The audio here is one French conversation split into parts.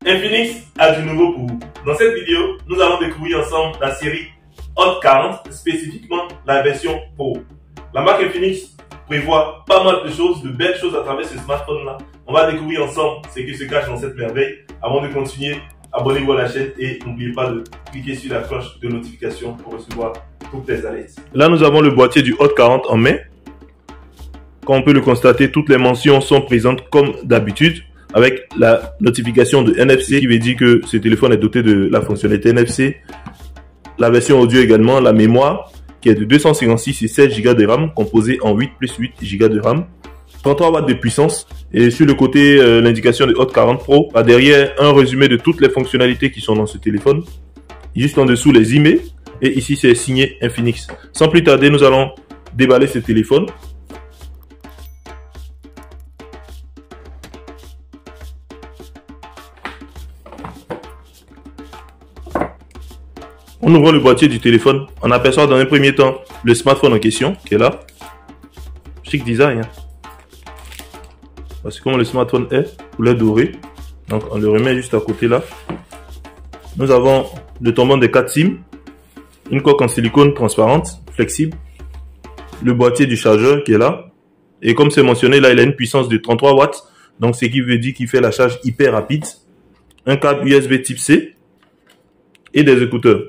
Infinix a du nouveau pour vous. Dans cette vidéo, nous allons découvrir ensemble la série Hot 40, spécifiquement la version Pro. La marque Infinix prévoit pas mal de choses, de belles choses à travers ce smartphone-là. On va découvrir ensemble ce qui se cache dans cette merveille. Avant de continuer, abonnez-vous à la chaîne et n'oubliez pas de cliquer sur la cloche de notification pour recevoir toutes les alertes. Là, nous avons le boîtier du Hot 40 en main. Comme on peut le constater, toutes les mentions sont présentes comme d'habitude, avec la notification de NFC qui veut dire que ce téléphone est doté de la fonctionnalité NFC. La version audio également, la mémoire qui est de 256 et 16 Go de RAM, composée en 8 plus 8 Go de RAM, 33 watts de puissance. Et sur le côté, l'indication de Hot 40 Pro, derrière un résumé de toutes les fonctionnalités qui sont dans ce téléphone. Juste en dessous, les emails. Et ici, c'est signé Infinix. Sans plus tarder, nous allons déballer ce téléphone. On ouvre le boîtier du téléphone, on aperçoit dans un premier temps le smartphone en question qui est là. Chic design. Voici comment le smartphone est, couleur dorée. Donc on le remet juste à côté là. Nous avons le tombant des 4 SIM, une coque en silicone transparente, flexible, le boîtier du chargeur qui est là. Et comme c'est mentionné là, il a une puissance de 33 watts, donc ce qui veut dire qu'il fait la charge hyper rapide. Un câble USB type C et des écouteurs.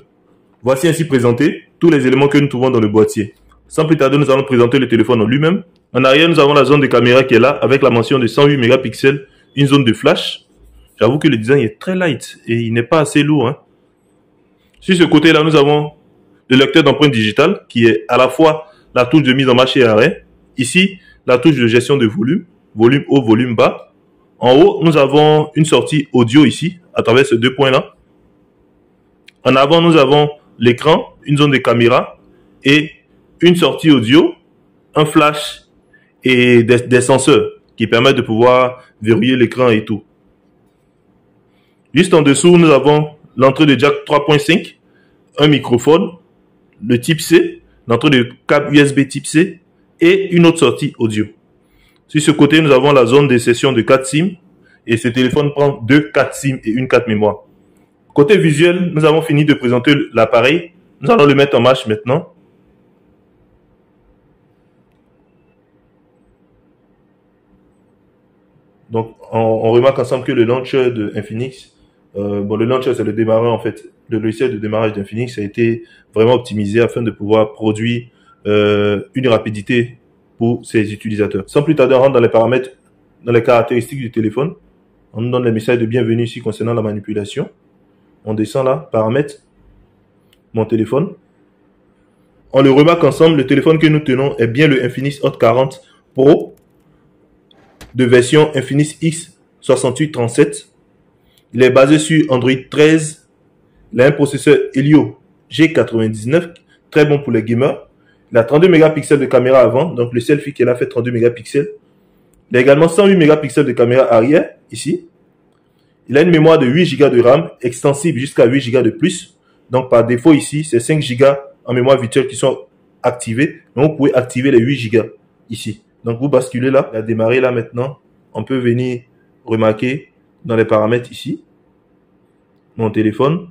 Voici ainsi présenté tous les éléments que nous trouvons dans le boîtier. Sans plus tarder, nous allons présenter le téléphone en lui-même. En arrière, nous avons la zone de caméra qui est là avec la mention de 108 mégapixels, une zone de flash. J'avoue que le design est très light et il n'est pas assez lourd. Sur ce côté-là, nous avons le lecteur d'empreintes digitales qui est à la fois la touche de mise en marche et arrêt. Ici, la touche de gestion de volume, volume haut, volume bas. En haut, nous avons une sortie audio ici à travers ces deux points-là. En avant, nous avons l'écran, une zone de caméra et une sortie audio, un flash et des senseurs qui permettent de pouvoir verrouiller l'écran et tout. Juste en dessous, nous avons l'entrée de jack 3.5, un microphone, le type C, l'entrée de câble USB type C et une autre sortie audio. Sur ce côté, nous avons la zone de session de 4 SIM et ce téléphone prend 2 4 SIM et une carte mémoire. Côté visuel, nous avons fini de présenter l'appareil. Nous allons le mettre en marche maintenant. Donc, on remarque ensemble que le launcher de Infinix, le launcher c'est le démarreur en fait, le logiciel de démarrage d'Infinix a été vraiment optimisé afin de pouvoir produire une rapidité pour ses utilisateurs. Sans plus tarder, on rentre dans les paramètres, dans les caractéristiques du téléphone. On nous donne les messages de bienvenue ici concernant la manipulation. On descend là, paramètres, mon téléphone. On le remarque ensemble, le téléphone que nous tenons est bien le Infinix Hot 40 Pro de version Infinix X6837. Il est basé sur Android 13. Il a un processeur Helio G99, très bon pour les gamers. Il a 32 mégapixels de caméra avant, donc le selfie qu'elle a fait 32 mégapixels. Il a également 108 mégapixels de caméra arrière, ici. Il a une mémoire de 8 Go de RAM, extensible jusqu'à 8 Go de plus. Donc, par défaut, ici, c'est 5 Go en mémoire virtuelle qui sont activés. Donc, vous pouvez activer les 8 Go ici. Donc, vous basculez là. Il a démarré là maintenant. On peut venir remarquer dans les paramètres ici, mon téléphone.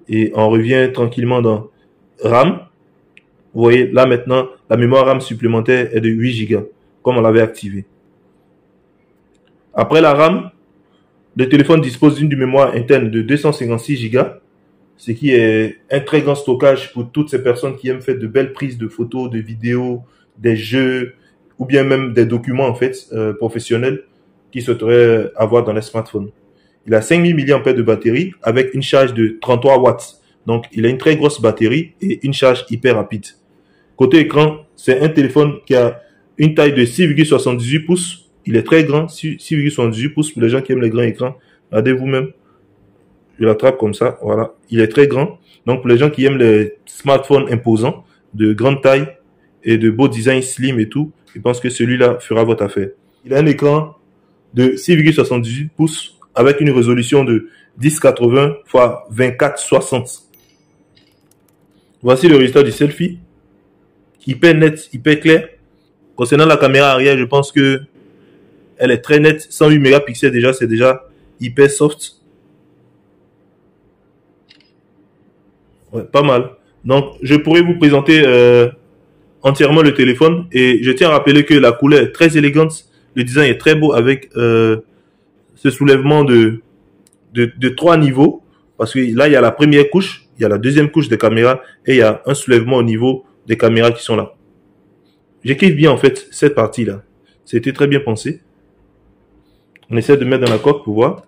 Et on revient tranquillement dans RAM. Vous voyez, là maintenant, la mémoire RAM supplémentaire est de 8 Go, comme on l'avait activé. Après la RAM, le téléphone dispose d'une mémoire interne de 256 Go, ce qui est un très grand stockage pour toutes ces personnes qui aiment faire de belles prises de photos, de vidéos, des jeux, ou bien même des documents en fait professionnels qui souhaiteraient avoir dans les smartphones. Il a 5000 mAh de batterie avec une charge de 33 watts. Donc, il a une très grosse batterie et une charge hyper rapide. Côté écran, c'est un téléphone qui a une taille de 6,78 pouces. Il est très grand, 6,78 pouces pour les gens qui aiment les grands écrans. Regardez vous-même. Je l'attrape comme ça, voilà. Il est très grand. Donc, pour les gens qui aiment les smartphones imposants, de grande taille et de beau design slim et tout, je pense que celui-là fera votre affaire. Il a un écran de 6,78 pouces avec une résolution de 1080 x 2460. Voici le résultat du selfie. Hyper net, hyper clair. Concernant la caméra arrière, je pense que elle est très nette. 108 mégapixels déjà, c'est déjà hyper soft. Ouais, pas mal. Donc, je pourrais vous présenter entièrement le téléphone. Et je tiens à rappeler que la couleur est très élégante. Le design est très beau avec ce soulèvement de 3 niveaux. Parce que là, il y a la première couche, il y a la deuxième couche de caméra et il y a un soulèvement au niveau des caméras qui sont là. Je kiffe bien en fait cette partie-là. C'était très bien pensé. On essaie de mettre dans la coque pour voir.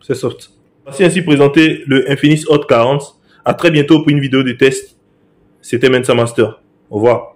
C'est soft. Voici ainsi présenté le Infinis Hot 40. À très bientôt pour une vidéo de test. C'était Mensa Master. Au revoir.